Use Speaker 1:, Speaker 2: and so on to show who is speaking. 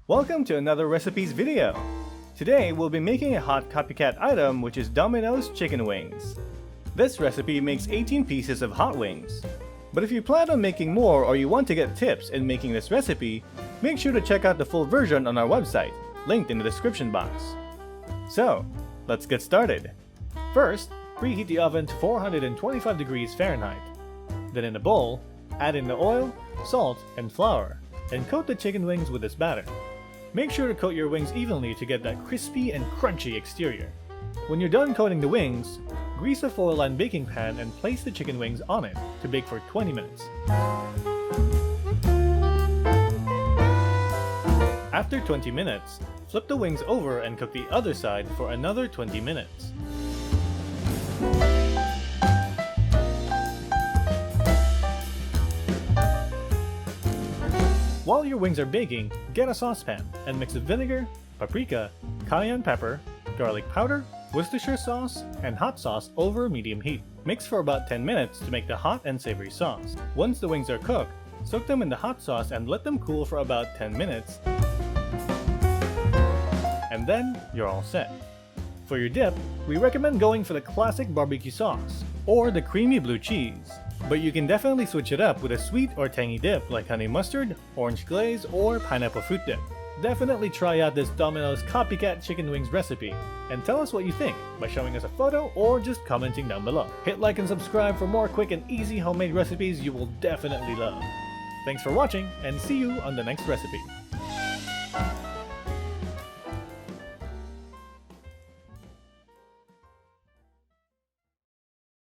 Speaker 1: Welcome to another recipes video. Today we'll be making a hot copycat item, which is Domino's chicken wings. This recipe makes 18 pieces of hot wings. But if you plan on making more or you want to get tips in making this recipe, make sure to check out the full version on our website, linked in the description box. So, let's get started. First, preheat the oven to 425 degrees Fahrenheit. Then in a bowl, add in the oil, salt, and flour, and coat the chicken wings with this batter. Make sure to coat your wings evenly to get that crispy and crunchy exterior. When you're done coating the wings, grease a foil-lined baking pan and place the chicken wings on it to bake for 20 minutes. After 20 minutes, flip the wings over and cook the other side for another 20 minutes. While your wings are baking, get a saucepan and mix the vinegar, paprika, cayenne pepper, garlic powder, Worcestershire sauce, and hot sauce over medium heat. Mix for about 10 minutes to make the hot and savory sauce. Once the wings are cooked, soak them in the hot sauce and let them cool for about 10 minutes. And then you're all set. For your dip, we recommend going for the classic barbecue sauce or the creamy blue cheese. But you can definitely switch it up with a sweet or tangy dip like honey mustard, orange glaze, or pineapple fruit dip. Definitely try out this Domino's Copycat chicken wings recipe and tell us what you think by showing us a photo or just commenting down below. Hit like and subscribe for more quick and easy homemade recipes you will definitely love. Thanks for watching and see you on the next recipe.